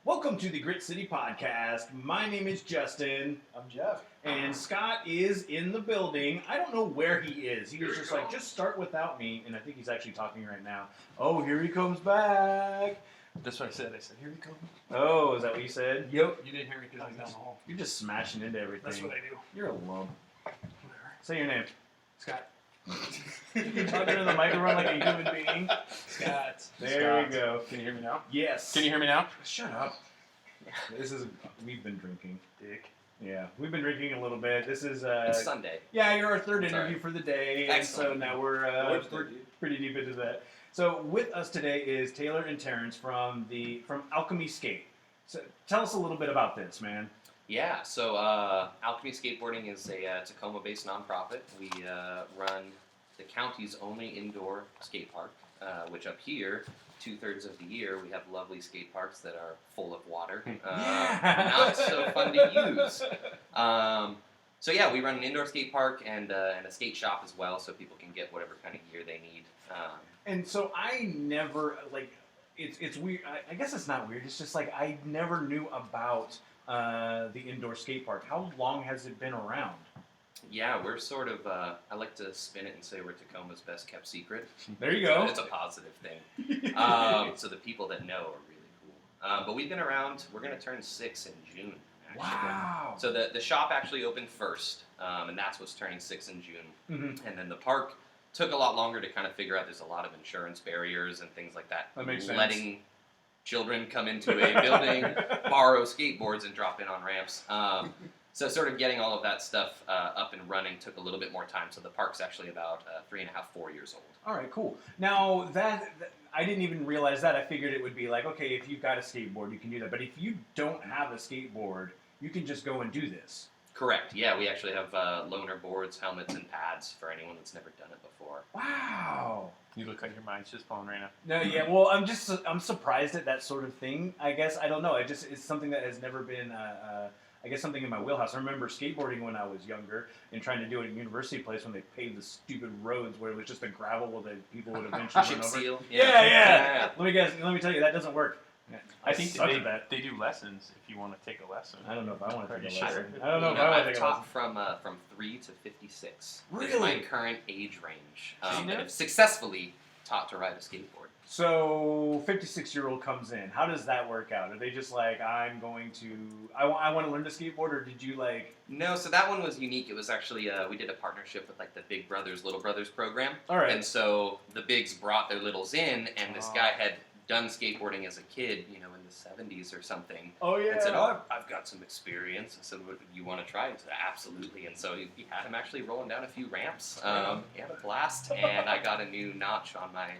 Welcome to the Grit City Podcast. My name is Justin. I'm Jeff. And Scott is in the building. I don't know where he is. He was just like, just start without me. And I think he's actually talking right now. Oh, here he comes back. That's what I said. I said, here he comes. Oh, is that what you said? Yep. You didn't hear me because I was down the hall. You're just smashing into everything. That's what I do. You're a lump. Whatever. Say your name. Scott. You're talking to the microphone like a human being. Scott. There we go. Can you hear me now? Yes. Can you hear me now? Shut up. We've been drinking. Dick. Yeah, we've been drinking a little bit. This is It's Sunday. Yeah, you're our third interview for the day, Excellent. and so now we're pretty deep into that. So with us today is Taylor and Terrence from Alchemy Skate. So tell us a little bit about this, man. Yeah, so Alchemy Skateboarding is a Tacoma-based nonprofit. We run the county's only indoor skate park, which up here, 2/3 of the year, we have lovely skate parks that are full of water. Not so fun to use. So yeah, we run an indoor skate park and a skate shop as well, so people can get whatever kind of gear they need. And so I never, it's weird. I guess it's not weird. It's just like I never knew about the indoor skate park. How long has it been around? Yeah, we're sort of, I like to spin it and say we're Tacoma's best kept secret. There you go. It's a positive thing. So the people that know are really cool. But we've been around, we're going to turn 6 in June. Actually. Wow. So the shop actually opened first, and that's what's turning 6 in June. Mm-hmm. And then the park took a lot longer to kind of figure out. There's a lot of insurance barriers and things like that. That makes sense. Letting children come into a building, borrow skateboards, and drop in on ramps. So sort of getting all of that stuff up and running took a little bit more time. So the park's actually about 3.5, 4 years old. All right, cool. Now that I didn't even realize that. I figured it would be like, okay, if you've got a skateboard, you can do that. But if you don't have a skateboard, you can just go and do this. Correct. Yeah, we actually have loaner boards, helmets, and pads for anyone that's never done it before. Wow. You look like your mind's just blown right now. No, yeah. Well, I'm surprised at that sort of thing. I guess I don't know. It's something that has never been. I guess something in my wheelhouse. I remember skateboarding when I was younger and trying to do it at University Place when they paved the stupid roads where it was just a gravel that people would eventually run Chip over. seal. Yeah. Let me tell you, that doesn't work. I think suck at that. they do lessons if you want to take a lesson. I don't know if I want to take a Pretty lesson. sure. I don't know if I want to I've take a lesson. taught from 3 to 56. Really? Is my current age range. See, and I've successfully taught to ride a skateboard. So, 56-year-old comes in. How does that work out? Are they just like, I want to learn to skateboard, or did you like... No, so that one was unique. It was actually, we did a partnership with like the Big Brothers, Little Brothers program. All right. And so the bigs brought their littles in, and this guy had done skateboarding as a kid, in the 70s or something. Oh, yeah. And said, I've got some experience. I said, what, you want to try it? I said, absolutely. And so he had him actually rolling down a few ramps. He had a blast, and I got a new notch on my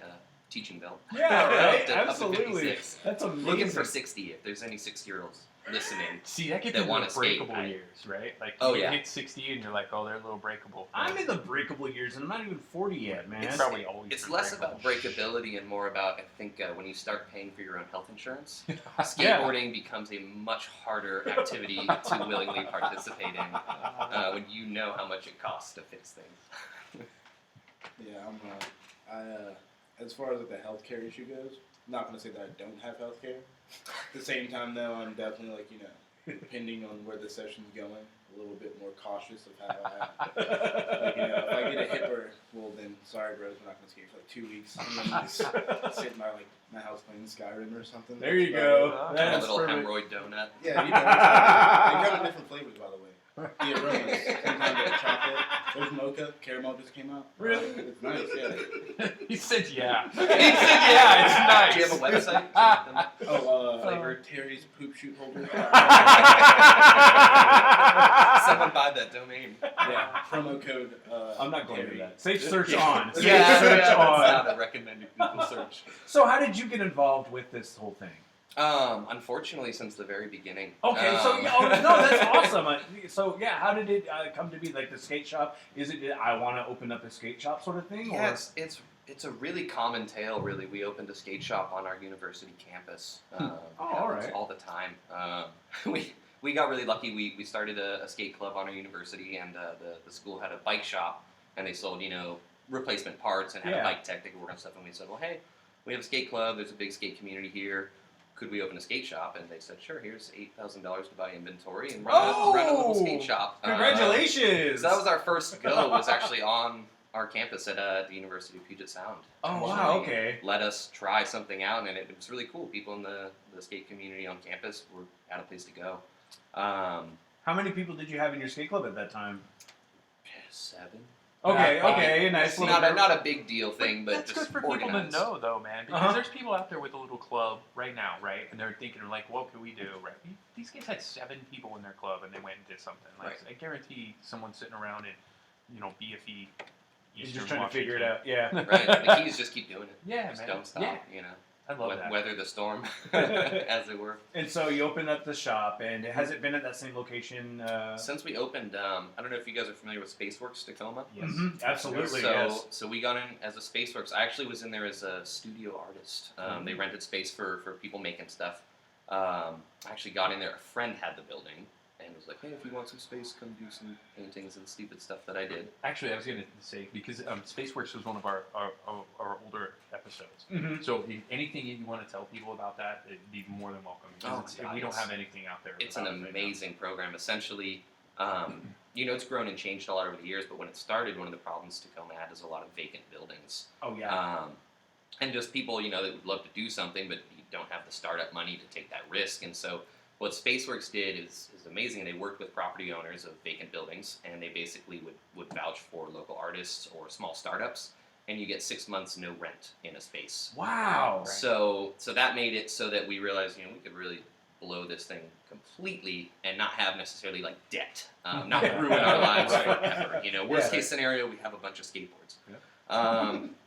teaching belt. Yeah, right? Up to Absolutely. 56. That's amazing. Looking for 60 if there's any 60-year-olds listening. See, that gets That into wanna the skate, breakable right? years, right? Like, Oh, you yeah. hit 60 and you're like, oh, they're a little breakable. I'm in the breakable years, and I'm not even 40 yet, man. It's probably always It's been less breakable. about breakability and more about, I think, when you start paying for your own health insurance, Yeah. skateboarding becomes a much harder activity to willingly participate in when you know how much it costs to fix things. Yeah, as far as the healthcare issue goes, I'm not going to say that I don't have healthcare. At the same time, though, I'm definitely depending on where the session's going, a little bit more cautious of how I if I get a hip or, well, then sorry, bros, we're not going to skate for 2 weeks. And then just sit in my house playing Skyrim or something. There you That's go. about it. A That's little perfect. hemorrhoid donut. Yeah, they come in different flavors, by the way. The aromas. Sometimes it's chocolate. There's mocha. Caramel just came out. Really? It's nice, yeah. He said, yeah. He said, yeah, it's nice. Do you have a website? Oh, flavored Terry's poop shoot holder. Someone buy that domain. Yeah, promo code. I'm not going to Terry. that. Safe search on. Safe Yeah, search that's on. not a recommended Google search. So how did you get involved with this whole thing? Unfortunately, since the very beginning. Okay, so no, that's awesome. So yeah, how did it come to be? Like the skate shop? Is it I want to open up a skate shop sort of thing? Yeah, Or? it's a really common tale. Really, we opened a skate shop on our university campus. all right. All the time. We got really lucky. We started a skate club on our university, and the school had a bike shop, and they sold replacement parts and had Yeah. a bike tech that could work on stuff. And we said, well, hey, we have a skate club. There's a big skate community here. could we open a skate shop? And they said, sure, here's $8,000 to buy inventory and run a little skate shop. Congratulations! So that was our first go, was actually on our campus at the University of Puget Sound. Oh, Actually, wow, okay. Let us try something out, and it was really cool. People in the skate community on campus had a place to go. How many people did you have in your skate club at that time? 7. Okay, nice. It's not a big deal thing, but that's just good for organized. people to know, though, man. Because there's people out there with a little club right now, right? And they're thinking, like, what can we do, right? These guys had 7 people in their club, and they went and did something. Like, Right. I guarantee someone sitting around in, BFE, You're Eastern just trying to figure it Washington. out, yeah. Right. The key is just keep doing it. Yeah, Just man. don't stop. Yeah. I love that. Weather the storm, as it were. And so you opened up the shop, and has it been at that same location? Since we opened, I don't know if you guys are familiar with Spaceworks Tacoma. Yes. Absolutely, So, yes. so we got in as a Spaceworks. I actually was in there as a studio artist. They rented space for people making stuff. I actually got in there. A friend had the building and was like, "Hey, if you want some space, come do some paintings and stupid stuff that I did." Actually, I was going to say, because Spaceworks was one of our older episodes. Mm-hmm. So anything you want to tell people about that, it'd be more than welcome. Because we don't have anything out there. It's an about it right now. amazing program. Essentially, it's grown and changed a lot over the years, but when it started, one of the problems Tacoma had is a lot of vacant buildings. Oh, yeah. And just people, that would love to do something, but you don't have the startup money to take that risk. And so what Spaceworks did is amazing. They worked with property owners of vacant buildings, and they basically would vouch for local artists or small startups, and you get 6 months no rent in a space. Wow. So that made it so that we realized, we could really blow this thing completely and not have necessarily like debt, not ruin our lives forever. Worst case scenario, we have a bunch of skateboards. Yeah.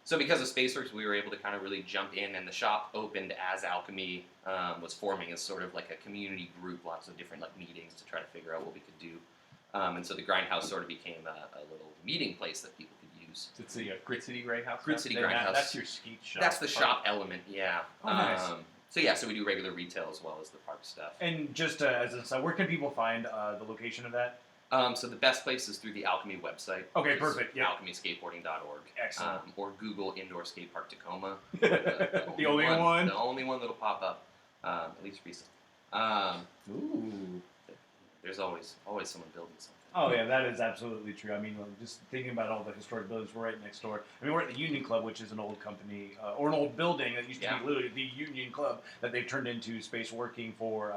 So because of Spaceworks, we were able to kind of really jump in, and the shop opened as Alchemy was forming as sort of like a community group, lots of different like meetings to try to figure out what we could do. And so the Grindhouse sort of became a little meeting place that people could use. It's the Grit City Grindhouse. Grit City Grindhouse. That's your skate shop. That's the shop element, yeah. Oh, nice. So we do regular retail as well as the park stuff. And just as a side, where can people find the location of that? So the best place is through the Alchemy website. Okay, which is perfect. Yep. AlchemySkateboarding.org. Excellent. Or Google Indoor Skate Park Tacoma. The only one? The only one that'll pop up, at least recently. Ooh. There's always someone building something. Oh yeah, that is absolutely true. I mean, just thinking about all the historic buildings, we're right next door. I mean, we're at the Union Club, which is an old company or an old building that used to be literally the Union Club that they've turned into space working for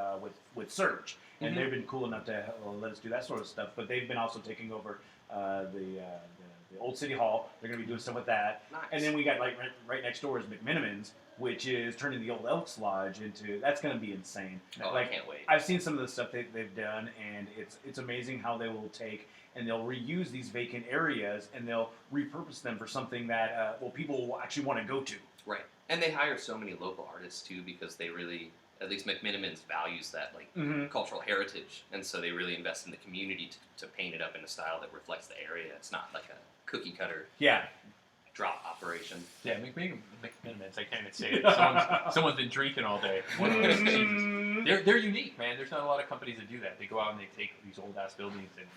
with Surge, and they've been cool enough to let us do that sort of stuff. But they've been also taking over the old City Hall. They're going to be doing stuff with that, Nice. and then we got like right next door is McMenamins, which is turning the old Elks Lodge into. That's going to be insane. Oh, like, I can't wait. I've seen some of the stuff they've done, and it's amazing how they will take and they'll reuse these vacant areas and they'll repurpose them for something that people will actually want to go to. Right. And they hire so many local artists too, because they really, at least McMenamins values that cultural heritage, and so they really invest in the community to paint it up in a style that reflects the area. It's not like a cookie cutter drop operation. Yeah, McMenamins. I can't even say it. Someone's been drinking all day. They're unique, man. There's not a lot of companies that do that. They go out and they take these old ass buildings and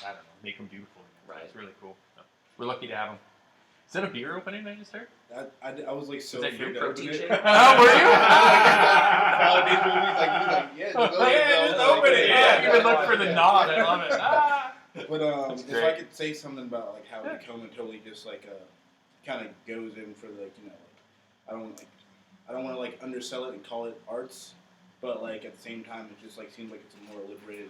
I don't know, make them beautiful. Right. It's really cool. So, we're lucky to have them. Is that a beer opening I just heard? I was like so Is that afraid your to protein open it. shake? Oh, were you? Yeah, Just open it. Yeah, even look for the nod. I love it. Ah. But if great. I could say something about like how Tacoma totally just like kind of goes in for like I don't want to like undersell it and call it arts, but like at the same time it just like seems like it's a more liberated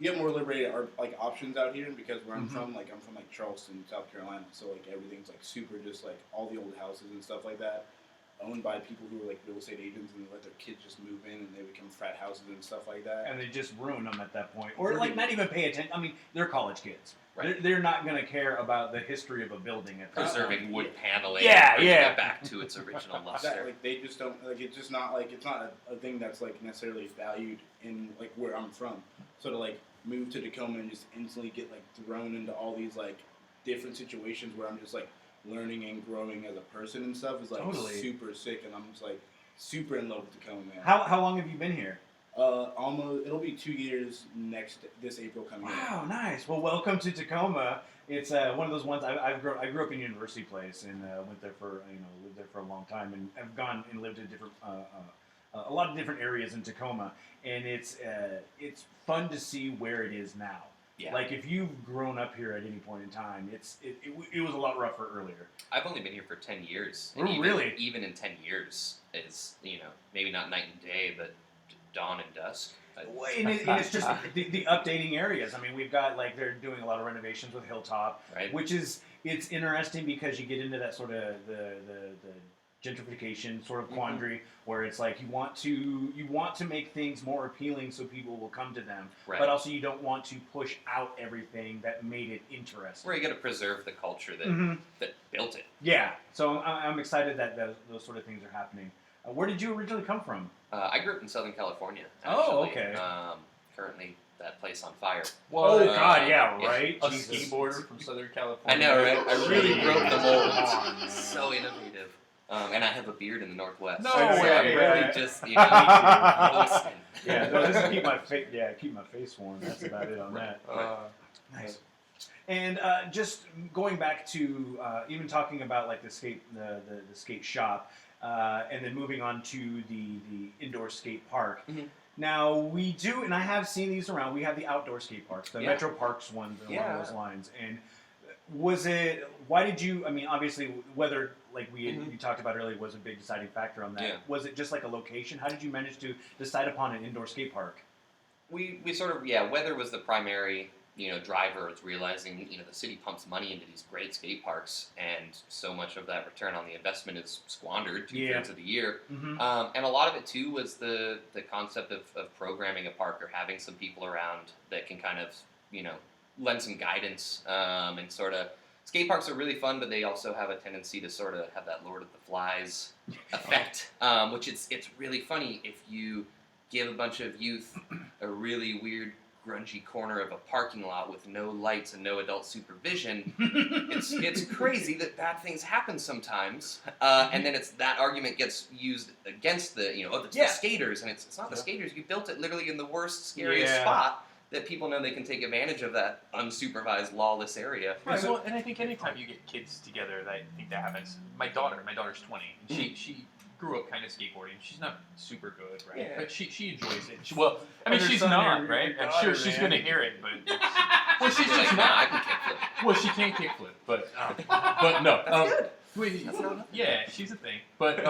you have more liberated art like options out here, because where I'm from, like I'm from like Charleston, South Carolina, so like everything's like super just like all the old houses and stuff like that owned by people who are like real estate agents, and they let their kids just move in and they become frat houses and stuff like that. And they just ruin them at that point. Or like not even pay attention. I mean, they're college kids. Right. They're not going to care about the history of a building at that Preserving point. wood paneling, Yeah, and bringing yeah. it back to its original luster. That, like they just don't like it's just not like it's not a thing that's like necessarily valued in like where I'm from. So to like move to Tacoma and just instantly get like thrown into all these like different situations where I'm just like learning and growing as a person and stuff is like Totally. super sick, and I'm just like super in love with Tacoma, man. How long have you been here? Almost. It'll be 2 years this April coming. Wow, nice. Well, welcome to Tacoma. It's one of those ones. I grew up in University Place and went there for lived there for a long time, and I've gone and lived in different a lot of different areas in Tacoma, and it's fun to see where it is now. Yeah. Like if you've grown up here at any point in time, it was a lot rougher earlier. I've only been here for 10 years. Oh, really? Even in 10 years, it's maybe not night and day, but dawn and dusk. Well, and it's just the updating areas. I mean, we've got they're doing a lot of renovations with Hilltop, Right. which it's interesting because you get into that sort of the gentrification sort of quandary where it's like you want to make things more appealing so people will come to them, Right. but also you don't want to push out everything that made it interesting. Where you got to preserve the culture that built it. Yeah, so I'm excited that those sort of things are happening. Where did you originally come from? I grew up in Southern California. Oh, Actually. okay. Currently, that place on fire. Oh Well, God, yeah, yeah. right. A Jesus. skateboarder from Southern I California. know, right? I really Jeez. broke the Come on, mold. man. So innovative. And I have a beard in the Northwest. No so way. I'm really Yeah. just, Me roasting. Yeah, no, just keep my face. Yeah, keep my face warm. That's about it on that. Nice. And just going back to even talking about the skate skate shop, and then moving on to the indoor skate park. Mhm. Now we do, and I have seen these around. We have the outdoor skate parks, the Yeah. Metro Parks ones along Yeah. those lines. And was it? Why did you? I mean, obviously, weather, we talked about earlier, was a big deciding factor on that. Yeah. Was it just a location? How did you manage to decide upon an indoor skate park? We sort of, weather was the primary, driver. It's realizing, the city pumps money into these great skate parks, and so much of that return on the investment is squandered 2/3 of the year. Mm-hmm. And a lot of it, too, was the concept of programming a park or having some people around that can kind of, lend some guidance and sort of. Skate parks are really fun, but they also have a tendency to sort of have that Lord of the Flies effect, which it's really funny if you give a bunch of youth a really weird, grungy corner of a parking lot with no lights and no adult supervision. It's crazy that bad things happen sometimes, and then that argument gets used against it's the skaters, and it's not the skaters. You built it literally in the worst, scariest spot that people know they can take advantage of that unsupervised, lawless area. Right, well, and I think anytime you get kids together, I think that happens. My daughter's 20, and she grew up kind of skateboarding. She's not super good, right? Yeah. But she enjoys it. She's son, not, your right? I'm daughter, sure she's man. going to hear it, but well, she's You're just like, nah, I not. can kickflip. Well, she can't kickflip, but no. That's good. Wait, That's not yeah, she's a thing, but she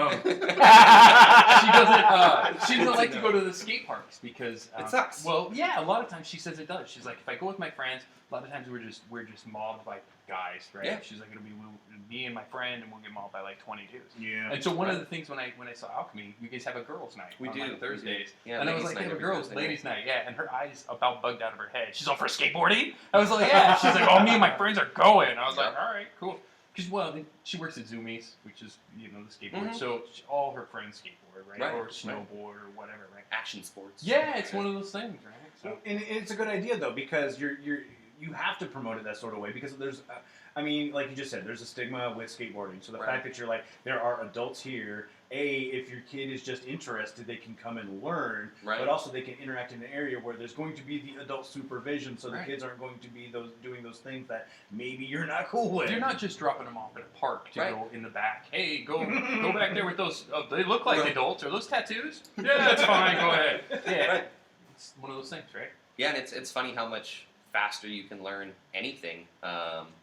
doesn't like to go to the skate parks because It sucks. Well, yeah, a lot of times she says it does. She's like, if I go with my friends, a lot of times we're just mobbed by guys, right? Yeah. She's like, it'll be me and my friend, and we'll get mobbed by 20 dudes. Yeah. And so one of the things when I saw Alchemy, you guys have a girls' night. We on do. Thursdays. Yeah, and I was ladies' like, night hey, every girls, Thursday night. ladies' night, yeah. And her eyes about bugged out of her head. She's all for skateboarding. I was like, yeah. She's like, oh, me and my friends are going. I was like, all right, cool. Because she works at Zoomies, which is the skateboard. Mhm. So all her friends skateboard, right? Right, Or right. snowboard or whatever, right? Action sports. Yeah, it's one of those things, right? So And it's a good idea though because you have to promote it that sort of way because there's, I mean, like you just said, there's a stigma with skateboarding. So the Right. fact that you're like, there are adults here. If your kid is just interested, they can come and learn. Right. But also they can interact in an area where there's going to be the adult supervision, so the Right. kids aren't going to be doing those things that maybe you're not cool with. you're not just dropping them off at a park to Right. go in the back. Hey, go back there with those. Oh, they look like Right. adults. Are those tattoos? Yeah, that's fine. Go ahead. Yeah, Right. it's one of those things, right? Yeah, and it's funny how much faster you can learn anything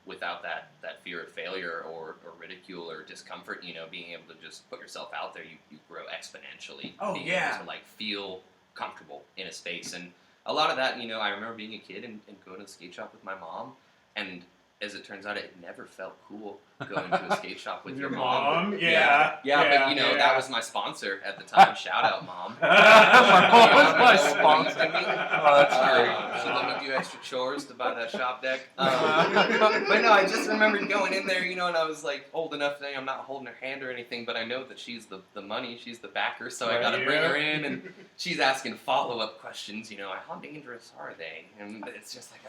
without that fear of failure or ridicule or discomfort. Being able to just put yourself out there, you grow exponentially. Oh, being yeah. able to feel comfortable in a space, and a lot of that. I remember being a kid and going to the skate shop with my mom, and as it turns out, it never felt cool going to a skate shop with your mom. Yeah. Yeah, but that was my sponsor at the time. Shout out, Mom. My mom was my She sponsor. let me- Oh, that's great. She let me do extra chores to buy that shop deck. But no, I just remember going in there, and I was like old enough that I'm not holding her hand or anything, but I know that she's the money, she's the backer, so I got to bring her in, and she's asking follow-up questions. How dangerous are they? And it's just like,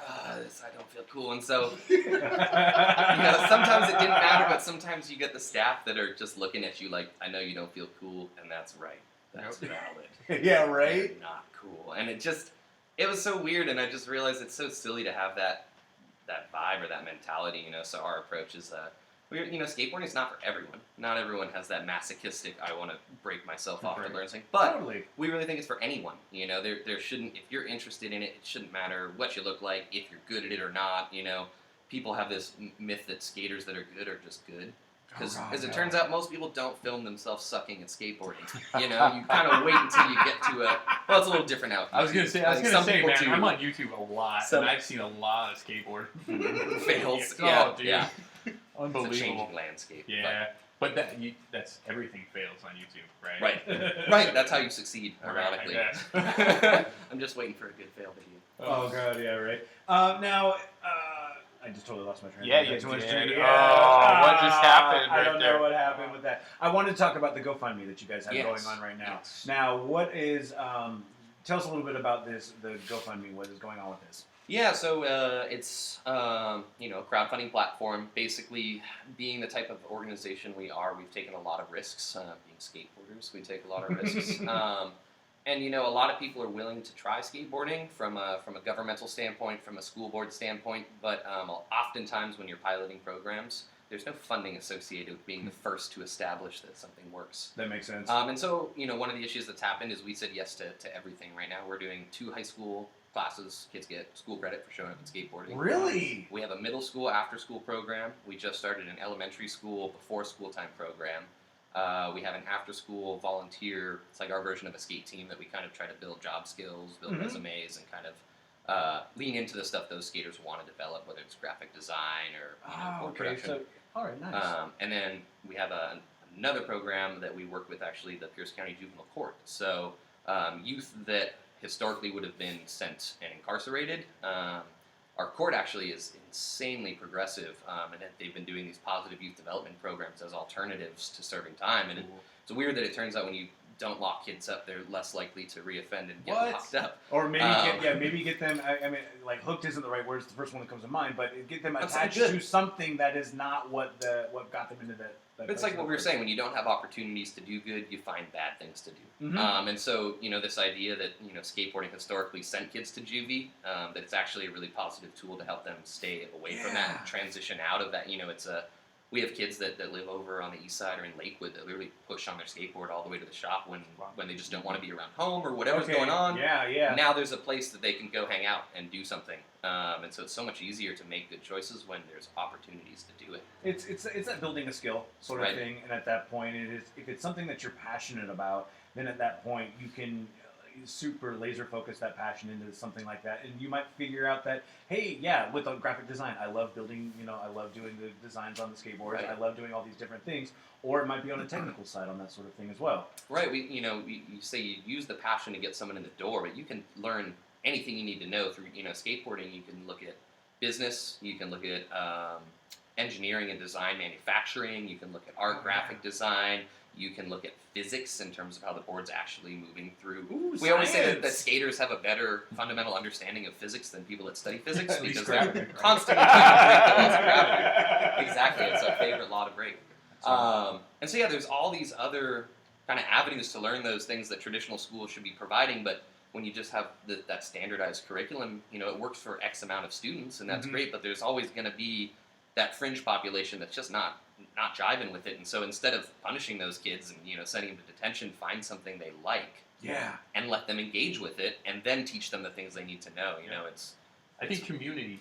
this, I don't feel cool, and so. Sometimes it didn't matter, but sometimes you get the staff that are just looking at you like, I know you don't feel cool, and that's right. that's Yep. valid. Yeah, right? They're not cool. And it was so weird, and I just realized it's so silly to have that vibe or that mentality, So our approach is, skateboarding is not for everyone. Not everyone has that masochistic, I want to break myself off to Right. learn something. But Totally. we really think it's for anyone. There shouldn't, if you're interested in it, it shouldn't matter what you look like, if you're good at it or not. People have this myth that skaters that are good are just good. Because Oh, God, as it no. turns out, most people don't film themselves sucking at skateboarding. You kind of wait until you get to well, it's a little different now. I was gonna say, man, do. I'm on YouTube a lot, Some- and I've seen a lot of skateboard Fails. Oh, Yeah, dude, yeah. It's a unbelievable. changing landscape. Yeah, but that's everything fails on YouTube, right? Right. Right, that's how you succeed, Right, ironically. I guess. I'm just waiting for a good fail video. Oh god, yeah, right. Now, I just totally lost my train. Yeah, of thought. you Too much did. to- Oh, what just happened I right don't there? know what happened with that. I wanted to talk about the GoFundMe that you guys have Yes. going on right now. Yes. Now, what is? Tell us a little bit about this. The GoFundMe. What is going on with this? Yeah, so it's a crowdfunding platform. Basically, being the type of organization we are, we've taken a lot of risks. Being skateboarders, we take a lot of risks. And a lot of people are willing to try skateboarding from a governmental standpoint, from a school board standpoint. But oftentimes, when you're piloting programs, there's no funding associated with being the first to establish that something works. That makes sense. And so, one of the issues that's happened is we said yes to everything right now. We're doing 2 high school classes. Kids get school credit for showing up in skateboarding. Really? We have a middle school after-school program. We just started an elementary school before-school time program. We have an after-school volunteer. It's like our version of a skate team that we kind of try to build job skills, build Mhm. resumes, and kind of lean into the stuff those skaters want to develop, whether it's graphic design or board okay. production. So, all right, nice. And then we have another program that we work with, actually, the Pierce County Juvenile Court. So youth that historically would have been sent and incarcerated. Our court actually is insanely progressive, and they've been doing these positive youth development programs as alternatives to serving time. And it's weird that it turns out when you don't lock kids up, they're less likely to reoffend and get What? locked up. Or maybe Um, maybe get them. I mean, like hooked isn't the right word. It's the first one that comes to mind. But get them That's attached good. to something that is not what got them into that. But it's like what we were saying, when you don't have opportunities to do good, you find bad things to do. Mhm. And so, this idea that, skateboarding historically sent kids to juvie, that it's actually a really positive tool to help them stay away from that Yeah. and transition out of that. We have kids that live over on the east side or in Lakewood that literally push on their skateboard all the way to the shop when they just don't want to be around home or whatever's Okay, going on. Yeah, yeah. Now there's a place that they can go hang out and do something. And so it's so much easier to make good choices when there's opportunities to do it. It's that building a skill sort of Right. thing, and at that point, if it's something that you're passionate about, then at that point you can super laser focus that passion into something like that, and you might figure out that hey, yeah, with graphic design, I love building, I love doing the designs on the skateboards, Right. I love doing all these different things, or it might be on a technical side on that sort of thing as well. Right. You say you use the passion to get someone in the door, but you can learn anything you need to know through, skateboarding. You can look at business. You can look at engineering and design, manufacturing. You can look at art, graphic design. You can look at physics in terms of how the board's actually moving through. Ooh, We always say that science! skaters have a better fundamental understanding of physics than people that study physics At least because gravity, they're right? constantly trying to break the laws of gravity. Exactly, it's our favorite law to break. And so there's all these other kind of avenues to learn those things that traditional schools should be providing, but when you just have that standardized curriculum, it works for X amount of students, and that's Mhm. great, but there's always going to be that fringe population that's just not jiving with it. And so instead of punishing those kids and sending them to detention, find something they like Yeah. and let them engage with it, and then teach them the things they need to know. I think community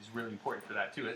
is really important for that too.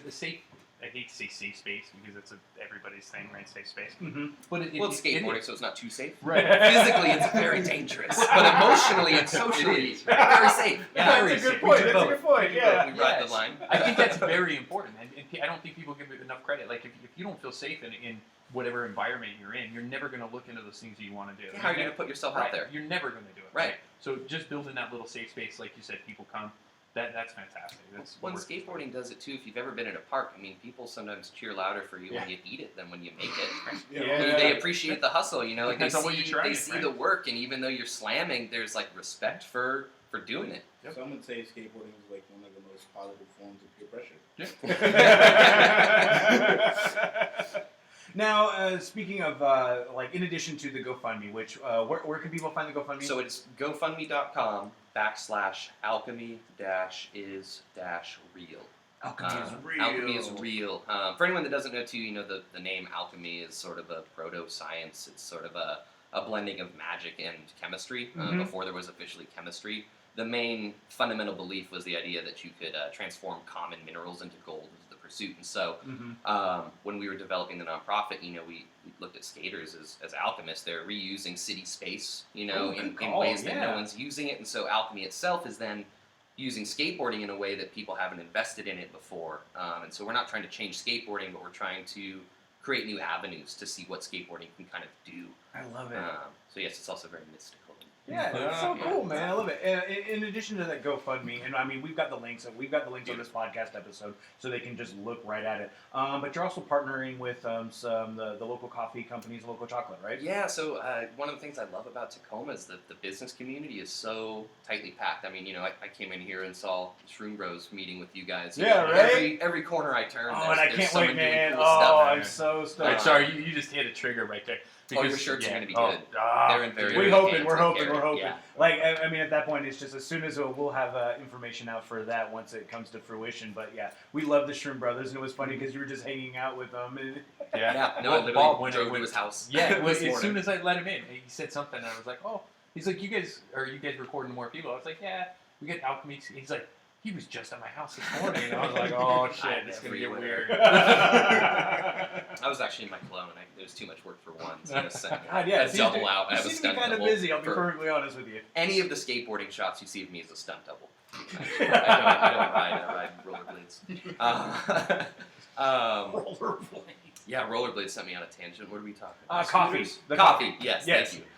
I hate to say safe space because it's everybody's thing, right? Safe space. Mm-hmm. But Well, it's skateboarding, so it's not too safe. Right. Physically, it's very dangerous, but emotionally and socially, very safe. Yeah, Very that's a good safe. point. We do That's a both. good point. Yeah. We ride Yes. the line. I think that's very important, and I don't think people give it enough credit. Like if you don't feel safe in whatever environment you're in, you're never going to look into those things that you want to do. How are you going to put yourself Right. out there? You're never going to do it. Right. So just building that little safe space, like you said, people come. That's fantastic. That's When worth it. skateboarding does it too, if you've ever been at a park, people sometimes cheer louder for you when you eat it than when you make it. Yeah. They appreciate the hustle, like they Depends on what you're trying, they see right? the work, and even though you're slamming, there's like respect for doing it. Yep. Some would say skateboarding is like one of the most positive forms of peer pressure. Now, speaking of like, in addition to the GoFundMe, which where can people find the GoFundMe? So it's gofundme.com/alchemy-is-real. Alchemy is real. Alchemy is real. For anyone that doesn't know, too, the name alchemy is sort of a proto-science. It's sort of a blending of magic and chemistry before there was officially chemistry. The main fundamental belief was the idea that you could transform common minerals into gold as the pursuit. And so when we were developing the nonprofit, we looked at skaters as alchemists. They're reusing city space, in ways that no one's using it. And so alchemy itself is then using skateboarding in a way that people haven't invested in it before. And so we're not trying to change skateboarding, but we're trying to create new avenues to see what skateboarding can kind of do. I love it. So yes, it's also very mystical. Yeah, it's so cool, man. I love it. In addition to that GoFundMe, and I mean, we've got the links on this podcast episode, so they can just look right at it. But you're also partnering with some the local coffee companies, local chocolate, right? Yeah. So one of the things I love about Tacoma is that the business community is so tightly packed. I mean, I came in here and saw Shroom Bros meeting with you guys. Right. Every corner I turn. Oh, and I can't wait, man. Cool stuff. I'm so stoked. Right, sorry, you just hit a trigger right there. Because your shirts are going to be good. They're in very we're good hoping. hands We're with hoping. Garrett. We're hoping. Yeah. Like, I mean, at that point, it's just as soon as we'll have information out for that once it comes to fruition. But yeah, we love the Shroom Brothers, and it was funny because you were just hanging out with them. And Yeah. No, I literally drove to his house. Yeah, this as morning. soon as I let him in, he said something, and I was like, oh. He's like, you guys recording more people? I was like, yeah, we get Alchemy. He's like, he was just at my house this morning. And I was like, oh, shit, it's going to get weird. I was actually in my clone. It was too much work for one. So I was sending God, yeah, a double out. I You have a seem to stunt be kind of double busy. I'll be for perfectly honest with you. any of the skateboarding shots you see of me is a stunt double. I don't ride rollerblades. Rollerblades. Yeah, rollerblades sent me on a tangent. What are we talking about? Coffee. The coffee. Yes, Yes. thank you.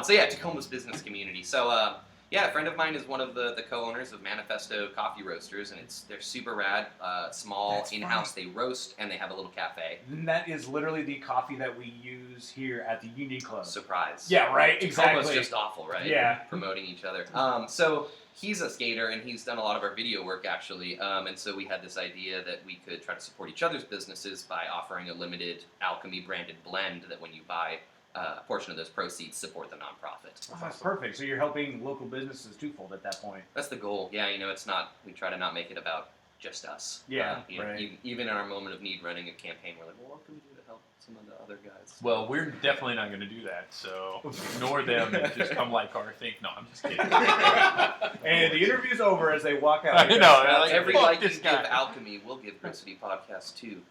So yeah, Tacoma's business community. So yeah, a friend of mine is one of the co-owners of Manifesto Coffee Roasters, and they're super rad, small, That's in-house. They roast, and they have a little cafe. And that is literally the coffee that we use here at the Union Club. Surprise. Yeah, right. Tacoma's Exactly. just awful, right? Yeah. Promoting each other. So he's a skater, and he's done a lot of our video work, actually. And so we had this idea that we could try to support each other's businesses by offering a limited Alchemy-branded blend that when you buy a portion of those proceeds support the nonprofit. Oh, that's perfect. So you're helping local businesses twofold at that point. That's the goal. Yeah, it's not. We try to not make it about just us. Yeah, right. Even in our moment of need, running a campaign, we're like, well, what can we do to help some of the other guys? Well, we're definitely not going to do that, so ignore them and just come like our thing. No, I'm just kidding. And the interview's over as they walk out. I know. Like, Every fuck like you this give guy. Alchemy, we'll give Grit City Podcast too.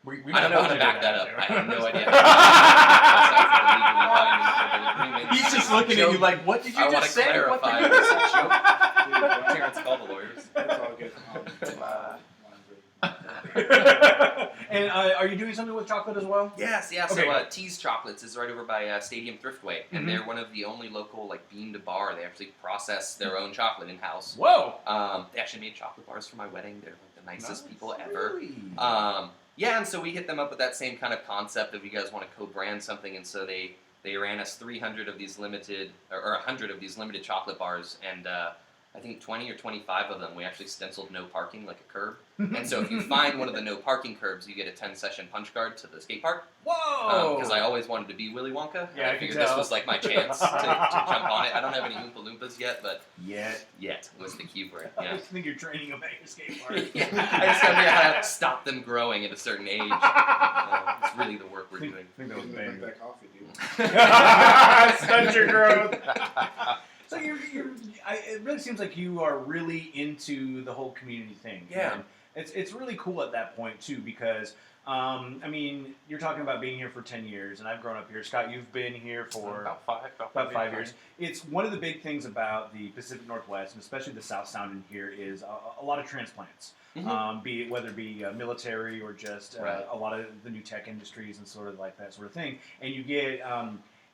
We I don't know how to you back did that up. I have no idea. He's just looking at you like, what did you I want just to say? What clarify the- this is a joke. Terrence, call the lawyers. That's all good. And are you doing something with chocolate as well? Yes, yeah. Okay. So Tease Chocolates is right over by Stadium Thriftway, and they're one of the only local bean to bar. They actually process their own chocolate in house. Whoa! They actually made chocolate bars for my wedding. They're like the nicest people ever. Really? Yeah, and so we hit them up with that same kind of concept of you guys want to co-brand something, and so they ran us 300 of these limited, or 100 of these limited chocolate bars, and I think 20 or 25 of them we actually stenciled no parking like a curb. And so if you find one of the no parking curbs, you get a 10-session punch card to the skate park. Whoa! Because I always wanted to be Willy Wonka. Yeah, and I can figured this tell. was like my chance to jump on it. I don't have any Oompa Loompas yet, but Yet. was the key word. I Yeah. just think you're training them at your skate park. Yeah, I just gotta figure out how to stop them growing at a certain age. It's really the work we're doing. I think that was Drink bang. that coffee, dude. Stunt your growth. So it really seems like you are really into the whole community thing. Yeah. And it's really cool at that point too because I mean you're talking about being here for 10 years and I've grown up here. Scott, you've been here for About 5 5 years. It's one of the big things about the Pacific Northwest and especially the South Sound in here is a lot of transplants. Be it whether it be military or just Right. a lot of the new tech industries and sort of like that sort of thing. And you get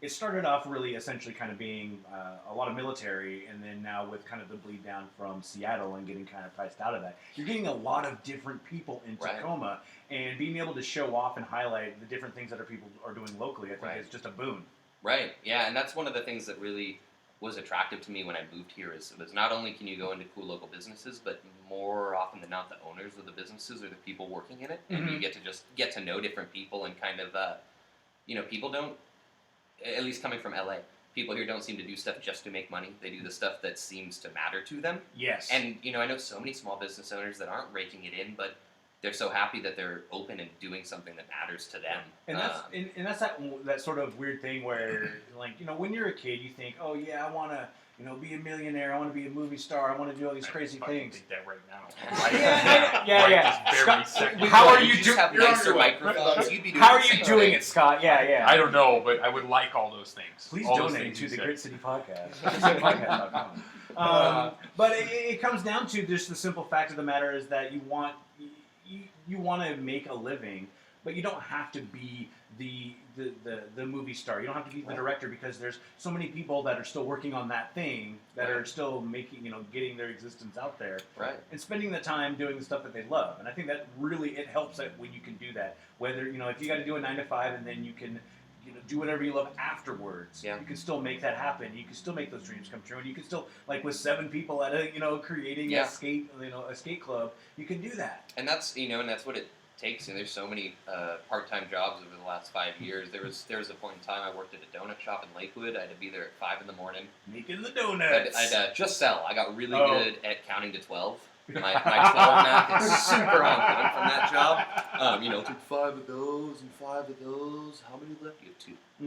it started off really essentially kind of being a lot of military, and then now with kind of the bleed down from Seattle and getting kind of priced out of that, you're getting a lot of different people in Right. Tacoma, and being able to show off and highlight the different things that people are doing locally, I think Right. is just a boon. Right. Yeah, and that's one of the things that really was attractive to me when I moved here is it was not only can you go into cool local businesses, but more often than not, the owners of the businesses are the people working in it, and you get to just get to know different people and kind of, people don't, at least coming from LA, people here don't seem to do stuff just to make money. They do the stuff that seems to matter to them. Yes. And, I know so many small business owners that aren't raking it in, but they're so happy that they're open and doing something that matters to them. And that's that sort of weird thing where, like, when you're a kid, you think, oh yeah, I want to, be a millionaire. I want to be a movie star. I want to do all these crazy things. I think that right now. Yeah. Very second. How are you doing? Have nicer microphones. You'd be doing How are the you same doing thing. it, Scott? Yeah. I don't know, but I would like all those things. Please all those donate things to you the said. Grit City Podcast. GritCityPodcast.com. But it comes down to just the simple fact of the matter is that you want to make a living, but you don't have to be the movie star. You don't have to be the director, because there's so many people that are still working on that thing that are still making, getting their existence out there. Right. And spending the time doing the stuff that they love. And I think that really, it helps that when you can do that. Whether, if you got to do a 9 to 5 and then you can, do whatever you love afterwards. Yeah. You can still make that happen. You can still make those dreams come true. And you can still, like with 7 people at a, creating a skate club, you can do that. And that's, and that's what it takes. And there's so many part-time jobs over the last 5 years. There was a point in time I worked at a donut shop in Lakewood. I had to be there at 5 in the morning. Making the donuts. I'd just sell. I got really good at counting to 12. My 12 math is super on point from that job. Took 5 of those and 5 of those. How many left? You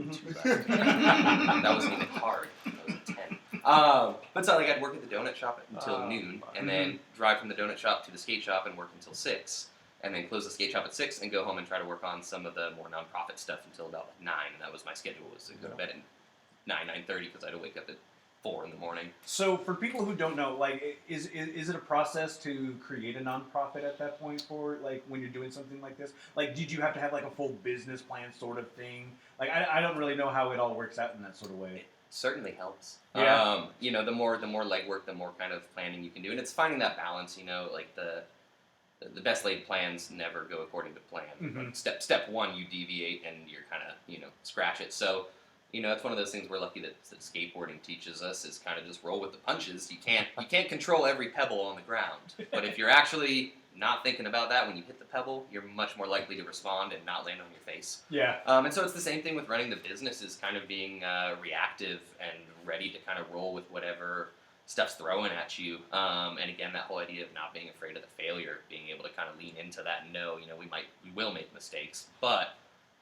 have 2. 2 left. That wasn't even hard. That was a 10. But so I'd work at the donut shop until noon, and then drive from the donut shop to the skate shop and work until 6. And then close the skate shop at 6 and go home and try to work on some of the more nonprofit stuff until about 9. And that was my schedule, was to go to bed at 9:30 because I had to wake up at 4 in the morning. So for people who don't know, like, is it a process to create a nonprofit at that point for, like, when you're doing something like this? Like, did you have to have, like, a full business plan sort of thing? Like, I don't really know how it all works out in that sort of way. It certainly helps. Yeah. The more legwork, the more kind of planning you can do. And it's finding that balance, like the best laid plans never go according to plan. Mm-hmm. Step 1, you deviate and you're kind of, scratch it. So, it's one of those things we're lucky that skateboarding teaches us is kind of just roll with the punches. You can't control every pebble on the ground. But if you're actually not thinking about that when you hit the pebble, you're much more likely to respond and not land on your face. Yeah. And so it's the same thing with running the business, is kind of being reactive and ready to kind of roll with whatever stuff's throwing at you. And again, that whole idea of not being afraid of the failure, being able to kind of lean into that and know, we will make mistakes, but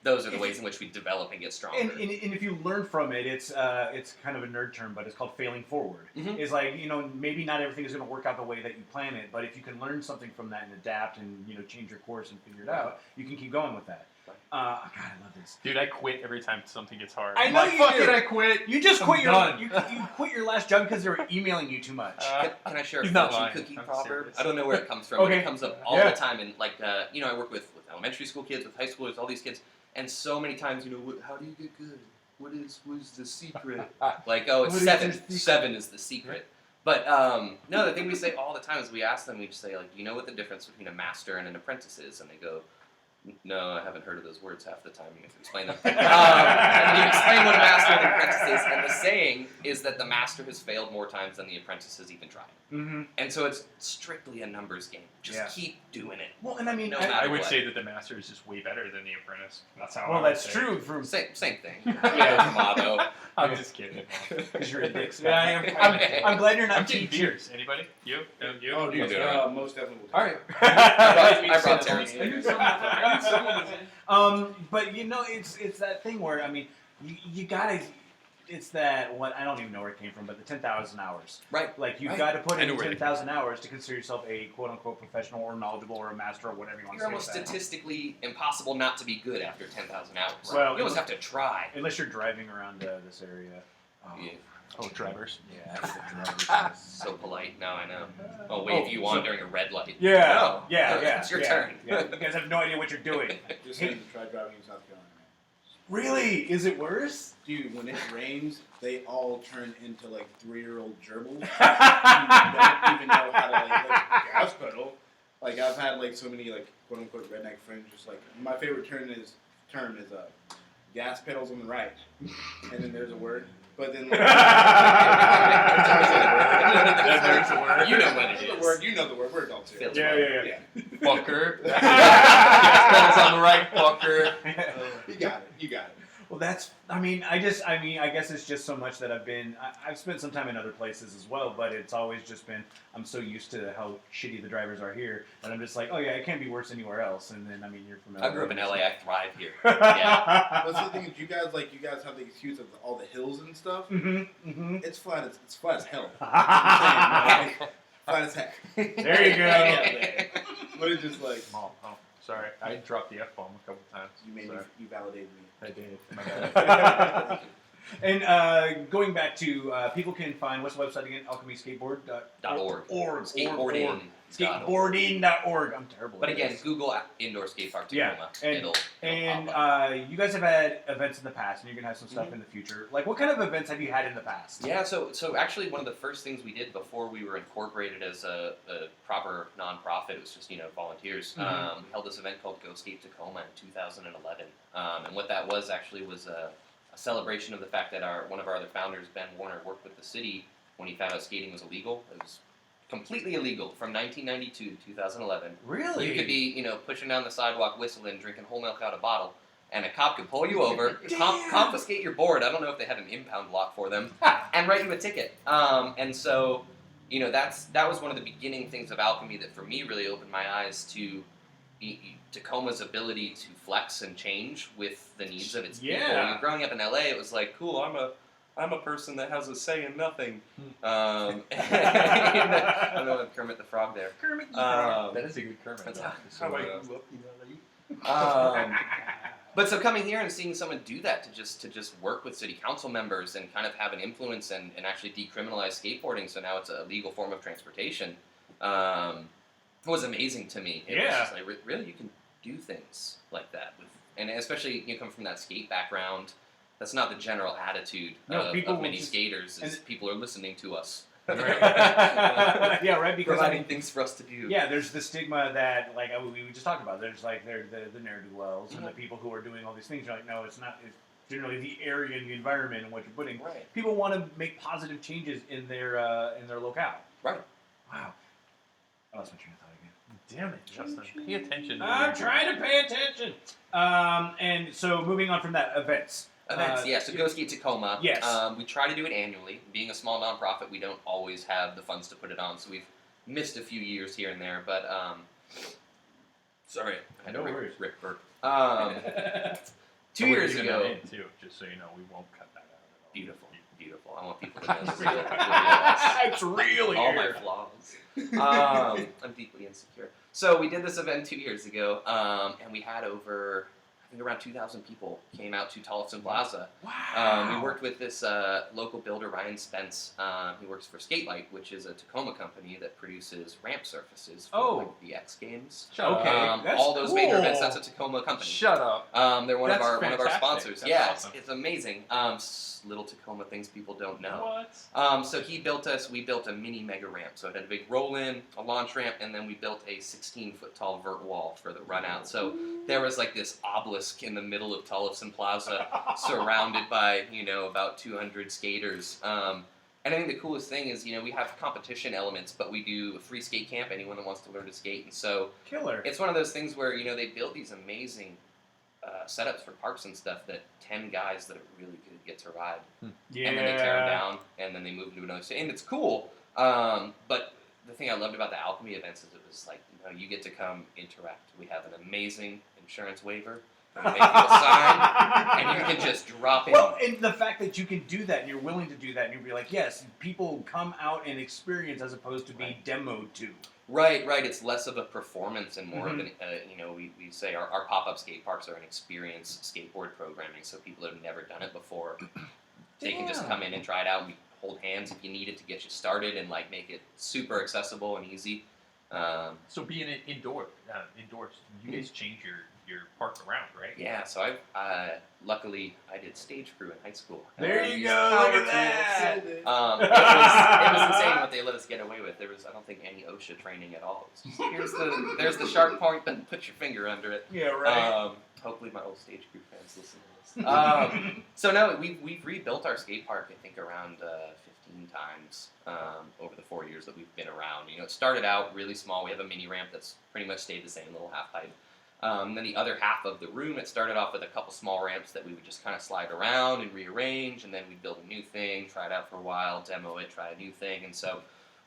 those are the ways in which we develop and get stronger. And if you learn from it, it's kind of a nerd term, but it's called failing forward. Mm-hmm. It's like, maybe not everything is going to work out the way that you plan it, but if you can learn something from that and adapt and, change your course and figure it out, you can keep going with that. God, I love this. Dude, I quit every time something gets hard. I know I'm like, you fuck do. it, I quit. You just quit done. you quit your last job because they were emailing you too much. Can I share a He's not fortune lying. cookie I'm proverb? serious. I don't know where it comes from, but Okay. it comes up all Yeah. the time. And I work with elementary school kids, with high schoolers, all these kids, and so many times, how do you get good? What is the secret? Like, oh, it's What is 7. the secret? 7 is the secret. But no, the thing we say all the time is we ask them, we just say, like, do you know what the difference between a master and an apprentice is? And they go, no, I haven't heard of those words half the time. You have to explain them. And you explain what a master and an apprentice is, and the saying is that the master has failed more times than the apprentice has even tried. Mm-hmm. And so it's strictly a numbers game. Just Yeah. keep doing it. Well, and I mean, No I matter would what. say that the master is just way better than the apprentice. That's how. well, I would that's say true it. from Same thing. Yeah. Motto. I'm just kidding. because you're a dick. Yeah, I am. I'm glad you're not I'm getting teaching. beers. Anybody? You? You? Oh, dude, do it. most definitely. All right. I brought Terry. I knew someone was in. But it's that thing where you gotta. It's that what I don't even know where it came from, but the 10,000 hours. Right. Like you've Right. got to put I know in where it 10,000 hours to consider yourself a quote unquote professional or knowledgeable or a master or whatever you want You're to almost say. with that. statistically impossible not to be good after 10,000 hours. Well, you almost have to try. Unless you're driving around this area. Yeah. Oh, drivers. Yeah. the drivers. So polite. Now I know. I'll wave you on during a red light. Yeah. No. Yeah. Yeah. It's your yeah, turn. Yeah. You guys have no idea what you're doing. Just saying to try driving in South Carolina. Really? Is it worse? Dude, when it rains, they all turn into like 3-year-old gerbils. You don't even know how to like gas pedal. Like I've had like so many like quote unquote redneck friends. Just like my favorite term is gas pedals on the right, and then there's a word. But then, There's a word. You know what it the is. word. You know the word. We're adults here. Phil's Yeah. Fucker. Gas pedals on the right, fucker. You got it. You got it. Well, I guess it's just so much that I've spent some time in other places as well, but it's always just been, I'm so used to how shitty the drivers are here that I'm just like, oh yeah, it can't be worse anywhere else. And then, you're from LA. I grew up in LA. I thrive here. Yeah. But the thing is, you guys have the excuse of all the hills and stuff. Mm-hmm. It's flat as hell. I'm saying, flat as heck. There you go. Yeah, but it's just like Oh, sorry. I dropped the F-bomb a couple times. you validated me. I did. My bad. And going back to people can find, what's the website again? AlchemySkateboard.org. Skateboarding. Skateboarding.org. I'm terrible. But at again, this. Google Indoor Skate Park Yeah, Tacoma. and- It'll And pop up. you guys have had events in the past, and you're gonna have some stuff in the future. Like, what kind of events have you had in the past? Yeah, so actually one of the first things we did before we were incorporated as a proper nonprofit, it was just, volunteers, we held this event called Go Skate Tacoma in 2011. And what that was actually was a celebration of the fact that one of our other founders, Ben Warner, worked with the city when he found out skating was illegal. It was completely illegal from 1992 to 2011. Really? You could be, pushing down the sidewalk, whistling, drinking whole milk out of a bottle, and a cop could pull you over, confiscate your board. I don't know if they had an impound lock for them, and write you a ticket. And so, that was one of the beginning things of Alchemy that for me really opened my eyes to Tacoma's ability to flex and change with the needs of its people. Yeah. When growing up in LA, it was like, cool, I'm a person that has a say in nothing. I don't know, Kermit the Frog there. Kermit the That is a good Kermit. That's though. how I So, But so coming here and seeing someone do that to just work with city council members and kind of have an influence and actually decriminalize skateboarding, so now it's a legal form of transportation, was amazing to me. It was Yeah. just like, really, you can do things like that, and especially you come from that skate background. That's not the general attitude of many skaters. Is people are listening to us. Yeah, right. Because Providing things for us to do. Yeah, there's the stigma that, like we just talked about. There's like the ne'er-do-wells and the people who are doing all these things. You're like, no, it's not. It's generally the area and the environment and what you're putting. Right. People want to make positive changes in their locale. Right. Wow. I lost my train of thought again. Damn it, Justin. Pay attention. I'm trying to pay attention. And so moving on from that, events. Events, yeah. So Go Skate Tacoma. Yes. We try to do it annually. Being a small nonprofit, we don't always have the funds to put it on, so we've missed a few years here and there. But sorry, I had No to worries. rip burp. 2 We're years leaving ago. that in, too, just so you know, we won't cut that out at all. Beautiful, beautiful. I want people to know It's really all my here. flaws. I'm deeply insecure. So we did this event 2 years ago, and we had over, I think around 2,000 people came out to Tolleson Plaza. Wow. We worked with this local builder, Ryan Spence. He works for Skatelight, which is a Tacoma company that produces ramp surfaces for like, the X Games. Shut up. Okay. That's all those major events, cool. that's a Tacoma company. Shut up. They're one of That's our fantastic. sponsors. That's yeah, awesome. it's amazing. Little Tacoma things people don't know. What? So we built a mini mega ramp. So it had a big roll in, a launch ramp, and then we built a 16-foot tall vert wall for the run out. So there was like this obelisk in the middle of Tolleson Plaza, surrounded by about 200 skaters. And I think the coolest thing is we have competition elements, but we do a free skate camp. Anyone that wants to learn to skate, and so Killer. it's one of those things where they build these amazing setups for parks and stuff that 10 guys that are really good get to ride. Yeah. And then they tear them down, and then they move to another state. And it's cool. But the thing I loved about the Alchemy events is it was like, you get to come interact. We have an amazing insurance waiver. We make you a sign, and you can just drop in. Well, and the fact that you can do that, and you're willing to do that, and you'll be like, yes, people come out and experience as opposed to be demoed to. Right. It's less of a performance and more of an, we say our pop-up skate parks are an experience skateboard programming, so people that have never done it before, they can just come in and try it out. We hold hands if you need it to get you started and like make it super accessible and easy. So being indoors, you guys change your your park around, right? Yeah, so luckily I did stage crew in high school. There you Used go. power Look at tools. that. It was insane what they let us get away with. There was, I don't think, any OSHA training at all. It was just, there's the sharp point, then put your finger under it. Yeah, right. Hopefully my old stage crew fans listen to this. So no, we've rebuilt our skate park, I think, around 15 times over the 4 years that we've been around. You know, it started out really small. We have a mini ramp that's pretty much stayed the same, little half pipe. Then the other half of the room, it started off with a couple small ramps that we would just kind of slide around and rearrange, and then we'd build a new thing, try it out for a while, demo it, try a new thing, and so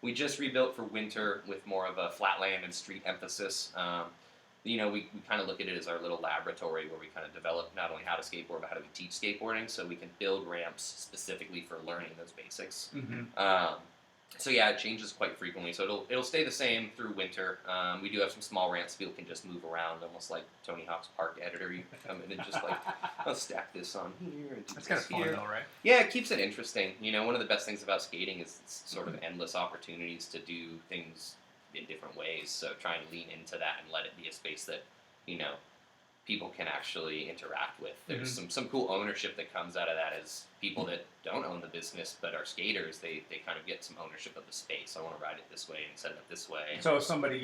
we just rebuilt for winter with more of a flatland and street emphasis. You know, we kind of look at it as our little laboratory where we kind of develop not only how to skateboard, but how do we teach skateboarding, so we can build ramps specifically for learning those basics. So yeah, it changes quite frequently. So it'll stay the same through winter. We do have some small ramps people can just move around, almost like Tony Hawk's Park editor. You can come in and just like, let's stack this on here and do That's this kind of fun here. though, right? Yeah, it keeps it interesting. You know, one of the best things about skating is it's sort of endless opportunities to do things in different ways. So trying to lean into that and let it be a space that, you know, people can actually interact with. There's some cool ownership that comes out of that as people that don't own the business but are skaters, they kind of get some ownership of the space. I want to ride it this way and set it up this way. So if somebody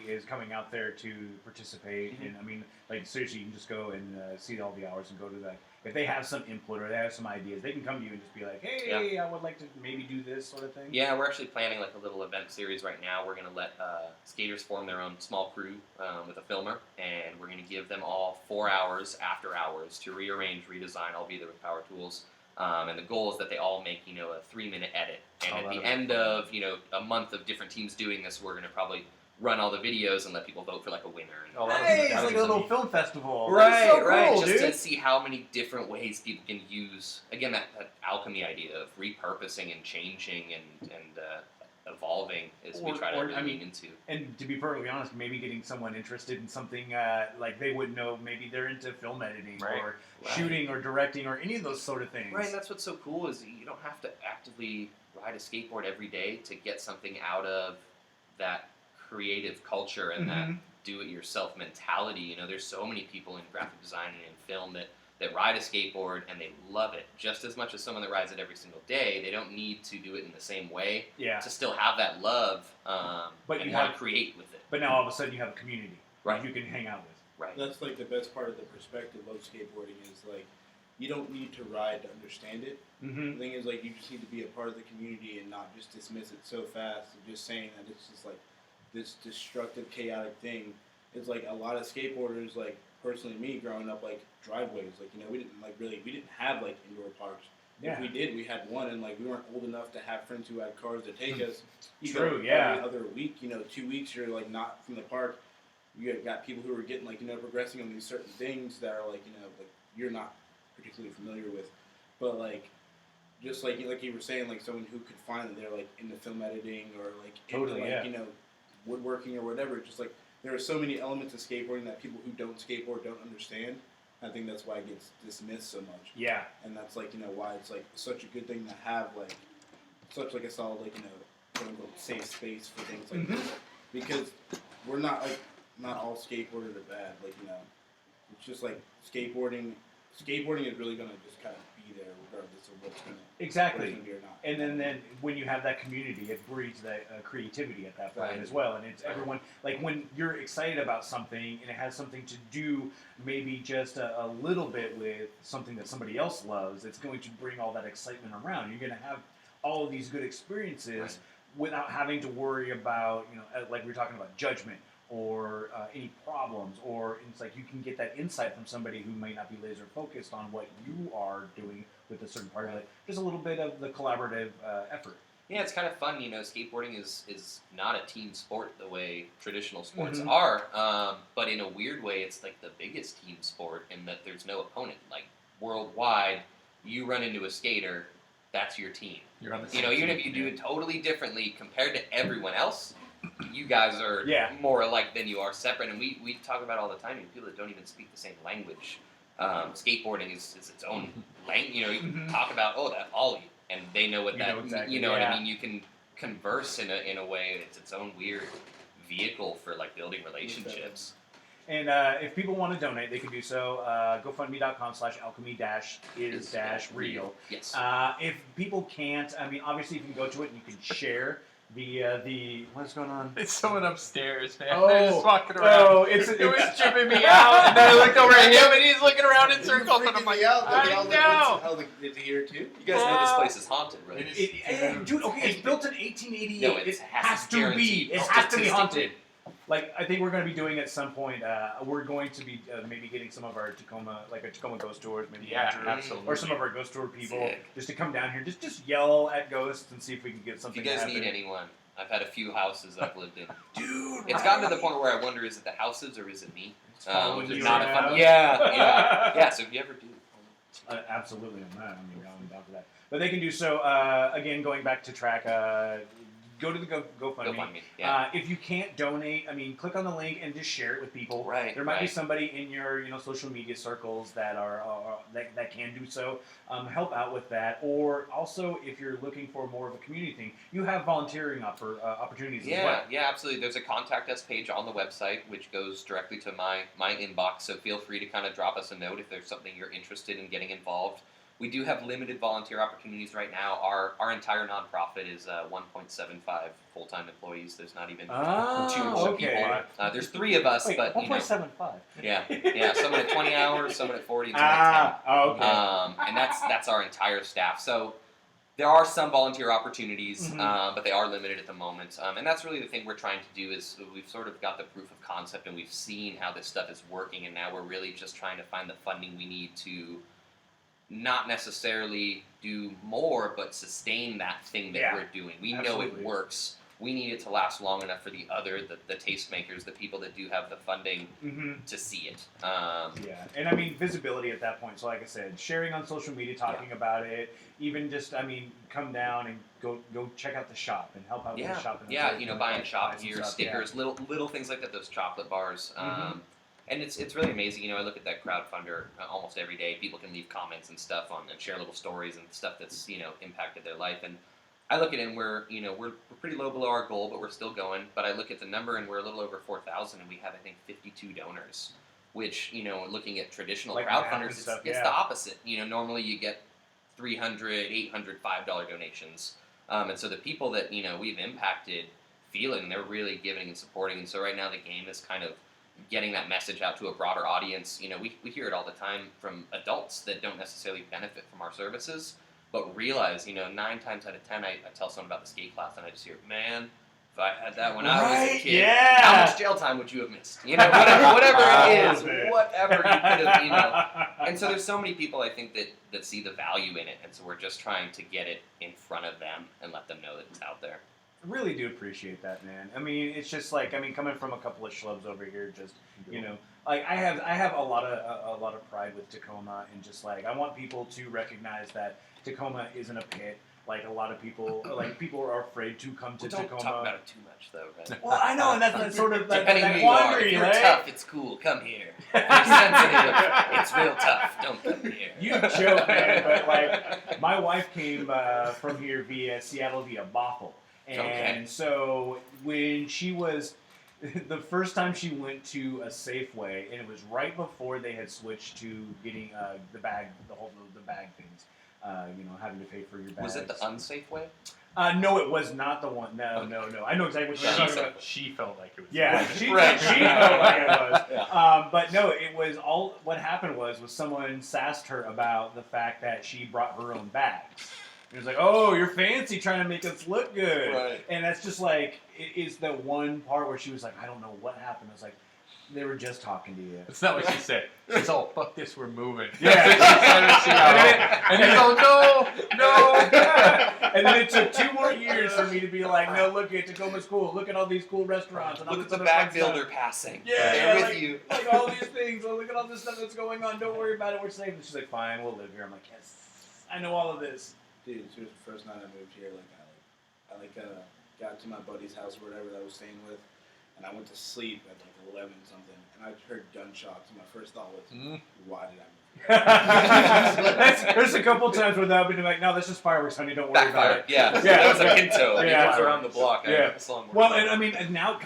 is coming out there to participate, and I mean, like seriously, you can just go and see all the hours and go to that. If they have some input or they have some ideas, they can come to you and just be like, hey, I would like to maybe do this sort of thing. Yeah, we're actually planning like a little event series right now. We're going to let skaters form their own small crew with a filmer, and we're going to give them all 4 hours after hours to rearrange, redesign. I'll be there with power tools. And the goal is that they all make, you know, a 3-minute edit. And at the end of, you know, a month of different teams doing this, we're going to probably run all the videos and let people vote for like a winner. And Hey, it's like a little film festival. Right, That's so right. cool, Just dude. to see how many different ways people can use, again, that alchemy idea of repurposing and changing and evolving as we try to really lean into. And to be perfectly honest, maybe getting someone interested in something like they wouldn't know, maybe they're into film editing or shooting or directing or any of those sort of things. Right, and that's what's so cool is you don't have to actively ride a skateboard every day to get something out of that creative culture and that do-it-yourself mentality. You know, there's so many people in graphic design and in film that ride a skateboard and they love it just as much as someone that rides it every single day. They don't need to do it in the same way to still have that love but and you want to create with it. But now all of a sudden you have a community Right. you can hang out with. Right. That's like the best part of the perspective of skateboarding is like you don't need to ride to understand it. The thing is like you just need to be a part of the community and not just dismiss it so fast and just saying that it's just like this destructive, chaotic thing. Is like a lot of skateboarders, like personally me growing up, like driveways, like, you know, we didn't have like indoor parks. If we did, we had one, and like we weren't old enough to have friends who had cars to take us. Every other week, you know, 2 weeks you're like not from the park. You got people who are getting like, you know, progressing on these certain things that are like, you know, like you're not particularly familiar with, but like just like you were saying, like someone who could find that they're like into film editing or like into like, you know, woodworking or whatever. Just like there are so many elements of skateboarding that people who don't skateboard don't understand. I think that's why it gets dismissed so much. Yeah. And that's like, you know, why it's like such a good thing to have like such like a solid, like, you know, quote unquote safe space for things like this. Because we're not like not all skateboarders are bad. Like, you know, it's just like skateboarding is really gonna just kind of be there regardless of what's gonna be or not. And then when you have that community, it breeds that creativity at that point as well. And it's everyone, like when you're excited about something and it has something to do maybe just a little bit with something that somebody else loves, it's going to bring all that excitement around. You're going to have all of these good experiences without having to worry about, you know, like we were talking about, judgment or any problems, or it's like you can get that insight from somebody who may not be laser focused on what you are doing with a certain part of it. Just a little bit of the collaborative effort. Yeah, it's kind of fun. You know, skateboarding is not a team sport the way traditional sports are, but in a weird way, it's like the biggest team sport in that there's no opponent. Like worldwide, you run into a skater, that's your team. You're on the You know, even if you do it totally differently compared to everyone else, you guys are more alike than you are separate. And we talk about all the time, people that don't even speak the same language. Skateboarding is its own language. You know, you can talk about, that ollie, and they know what you know what I mean? You can converse in a way. It's its own weird vehicle for like building relationships. And if people want to donate, they can do so. GoFundMe.com/alchemy-is-real. Yes. If people can't, I mean, obviously you can go to it and you can share the what's going on? It's someone upstairs, man. Oh, They're just walking around. Oh, It was tripping me out, and then I looked over at him, and he's looking around in circles, and I'm like, I know. Is he here too? You guys know this place is haunted, right? Dude, okay, it's built in 1888. No, it has to be. It has to be haunted. Like, I think we're going to be doing at some point. We're going to be maybe getting some of our Tacoma, like a Tacoma ghost tours, maybe Absolutely. or some of our ghost tour people, Sick. just to come down here, just yell at ghosts and see if we can get If something. you guys to happen. need anyone, I've had a few houses I've lived in. Dude, It's gotten to the point where I wonder, is it the houses or is it me? following There's you not a around. fun. Yeah. So if you ever do. Absolutely, I'm not. I mean, I'm down for that. But they can do so. Again, going back to track. Go to the GoFundMe. GoFundMe, yeah. If you can't donate, I mean, click on the link and just share it with people. Right, There might be right. somebody in your social media circles that that can do so. Help out with that. Or also, if you're looking for more of a community thing, you have volunteering opportunities as well. Yeah, absolutely. There's a contact us page on the website, which goes directly to my inbox. So feel free to kind of drop us a note if there's something you're interested in getting involved. We do have limited volunteer opportunities right now. Our entire nonprofit is 1.75 full-time employees. There's not even 2 okay. people. There's 3 of us, Wait, but 1.75. yeah. Someone at 20 hours, someone at 40, and someone at 10. Okay. And that's our entire staff. So there are some volunteer opportunities, but they are limited at the moment. And that's really the thing we're trying to do is we've sort of got the proof of concept and we've seen how this stuff is working, and now we're really just trying to find the funding we need to not necessarily do more, but sustain that thing that we're doing. We know Absolutely. it works. We need it to last long enough for the tastemakers, the people that do have the funding to see it. Yeah, and I mean visibility at that point. So like I said, sharing on social media, talking about it, even just come down and go check out the shop and help out with the shop. And buying shop buy some gear, stuff, stickers, little things like that. Those chocolate bars. And it's really amazing. I look at that crowdfunder almost every day. People can leave comments and stuff on and share little stories and stuff that's impacted their life. And I look at it and we're pretty low below our goal, but we're still going. But I look at the number and we're a little over 4,000, and we have I think 52 donors. Which looking at traditional Like crowdfunders, stuff, it's the opposite. Normally you get $300, $800, $5 donations, and so the people that we've impacted feel it, and they're really giving and supporting. And so right now the game is kind of getting that message out to a broader audience. We hear it all the time from adults that don't necessarily benefit from our services, but realize, 9 times out of 10, I tell someone about the skate class, and I just hear, man, if I had that when I was a kid, how much jail time would you have missed? Whatever it is, whatever you could have, And so there's so many people, I think, that see the value in it, and so we're just trying to get it in front of them and let them know that it's out there. I really do appreciate that, man. I mean, it's just coming from a couple of schlubs over here, just like I have a lot of pride with Tacoma, and just like I want people to recognize that Tacoma isn't a pit. Like a lot of people, people are afraid to come to Don't Tacoma. talk about it too much, though, right? Well, I know, and that's sort of that Depending who you are, if quandary, you're right? tough, it's cool. Come here. If you're sensitive, it's real tough. Don't come here. You joke, man, but like my wife came from here via Seattle via Bothell, and so when she was the first time she went to a Safeway, and it was right before they had switched to getting the bag things. Having to pay for your bags. Was it the unsafe way? No, it was not the one. No. I know exactly what you're talking about. She felt like it was. Yeah, she felt like it was. But no, it was all. What happened was someone sassed her about the fact that she brought her own bags. It was like, oh, you're fancy, trying to make us look good. Right. And that's just like, it is the one part where she was like, I don't know what happened. I was like, they were just talking to you. It's not what she said. She's all, fuck this, we're moving. Yeah. And he's all, no. And then it took 2 more years for me to be like, no, look at Tacoma's cool. Look at all these cool restaurants. And all Look at this the other fun bag builder stuff. passing. Yeah, They're with like, you. Like all these things. Oh, look at all this stuff that's going on. Don't worry about it. We're safe. And she's like, fine, we'll live here. I'm like, yes, I know all of this. Dude, it was the first night I moved here. I got to my buddy's house or whatever that I was staying with, and I went to sleep at 11 something, and I heard gunshots. And my first thought was, why did I move There's a couple times where they'll be like, no, this is fireworks, honey, don't worry about it. Yeah, Yeah, that was yeah. a Pinto. He Yeah. lives around the block. Yeah. I saw him working Well, on and it. I mean, and now,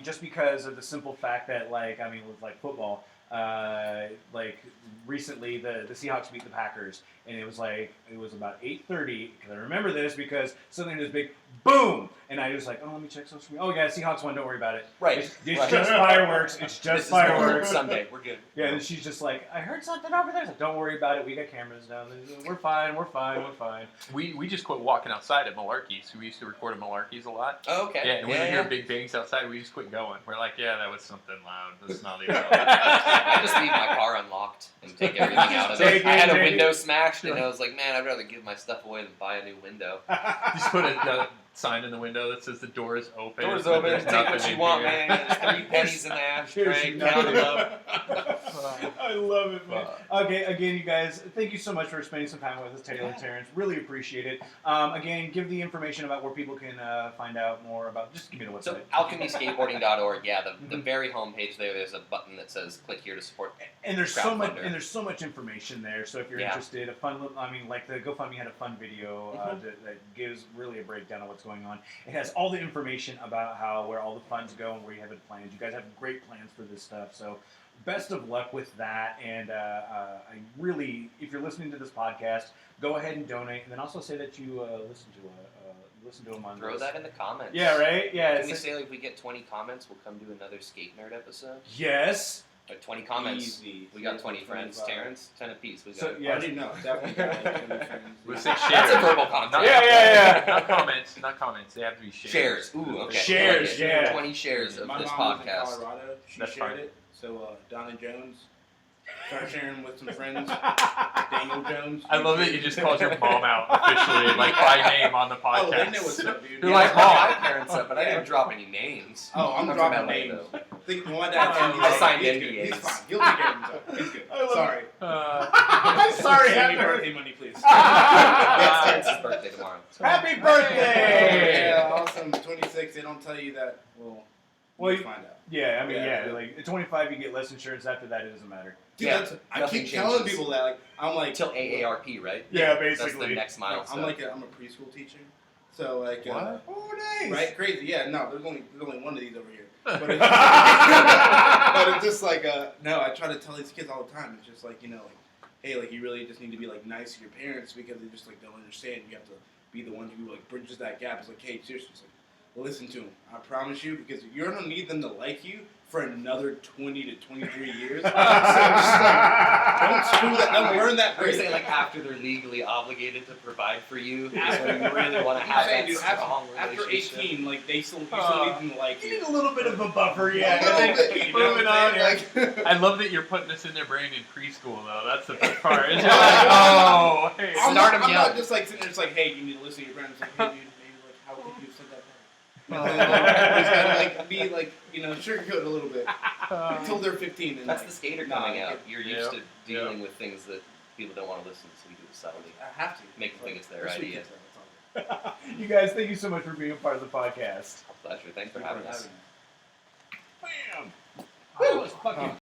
just because of the simple fact that, like, I mean, with like football, like recently the Seahawks beat the Packers, and it was about 8:30 because I remember this because suddenly this big boom, and I was like, oh, let me check social media. Oh yeah, Seahawks won. Don't worry about it. Right. It's right. just fireworks. It's This just is normal. fireworks. Sunday. We're good. Yeah, and she's just like, I heard something over there. I was like, don't worry about it. We got cameras down there. We're fine. We're fine. We're fine. We just quit walking outside at Malarkey's. We used to record at Malarkey's a lot. Oh, okay. Yeah, and when we hear big bangs outside, we just quit going. We're like, yeah, that was something loud. That's not even. I just leave my car unlocked and take everything out of it. I had a window smashed, and I was like, man, I'd rather give my stuff away than buy a new window. Just put a sign in the window that says the door is open. Doors but open. there's Take nothing what you in want, here. man. There's 3 pennies in the ashtray. Here's Count them up. I love it, man. Okay, again, you guys, thank you so much for spending some time with us, Taylor Terrence. Really appreciate it. Again, give the information about where people can find out more about. Just give me the website. So, alchemyskateboarding.org. Yeah, the very homepage there's a button that says "Click here to support." And there's crowdfunder. so much information there. So if you're Yeah. interested, like the GoFundMe had a fun video that gives really a breakdown of what's going on. It has all the information about where all the funds go and where you have it planned. You guys have great plans for this stuff. So best of luck with that. And I really, if you're listening to this podcast, go ahead and donate. And then also say that you listen to them on. Throw that in the comments. Yeah, right. Yeah. Can we say like if we get 20 comments, we'll come do another Skate Nerd episode? Yes. 20 comments. Easy. We got 20 friends. 25. Terrence, 10 apiece. We got. So, I yeah. already know. Definitely got like 20 friends. We'll say That's a shares. verbal contract. Yeah. Not comments. Not comments. They have to be shares. Shares. Ooh, okay. Shares, Like it. yeah. 20 shares of My this mom was in podcast. Colorado. She That's shared fine. it. So Donna Jones started sharing with some friends. Daniel Jones. I love that you just called your mom out officially, like by name on the podcast. Oh, they know what's up, dude. You're Yeah, like, I brought Mom. my parents up, but I didn't drop any names. Oh, I'm from dropping LA, names. though. Think my dad. I signed he's NDAs. good. He's fine. He'll take care of himself. He's good. I love Sorry. Sorry, Send me Heather. birthday money, please. It's Terrence's birthday tomorrow. Happy birthday! Yeah, awesome. 26. They don't tell you that. Well, you find out. Yeah, I mean, Yeah. like at 25 you get less insurance. After that, it doesn't matter. Dude, Yeah, I nothing keep telling changes. people that. Like, I'm like, Until AARP, right? Yeah, That's basically. the next milestone. I'm I'm a preschool teacher. So like, What? Oh, nice. right? Crazy. Yeah. No, there's only one of these over here. But it's, but it's just like no. I try to tell these kids all the time. It's just like like, hey, like you really just need to be like nice to your parents because they just like don't understand. You have to be the one who like bridges that gap. It's like, hey, seriously, it's like, listen to them. I promise you, because you're gonna need them to like you for another 20 to 23 years. So just like, don't screw that. Don't burn that Are you bridge. saying like after they're legally obligated to provide for you, is After- when you really want to I'm have saying, that dude, strong after relationship? 18, like you still need them to like You you. need a little bit of a buffer, A yeah. little bit, Keep you know moving what on. I'm Yeah. saying? Like, I love that you're putting this in their brain in preschool, though. That's the best part. It's just like, oh, hey. I'm, Start not, 'em I'm young. not just like sitting there, just like, hey, you need to listen to your friends. Like, hey, dude, maybe like, how could you have said that better? Just gotta like be like, sugarcoat it a little bit until they're 15. And That's like, the skater nah, coming I out. get- You're used to Yep. dealing with things that people don't want to listen to, so you do it subtly. I have to Make them think it's their That's what idea. kids are, that's all. You guys, thank you so much for being a part of the podcast. Pleasure. Thanks for Thank you having us. Bam! That was fucking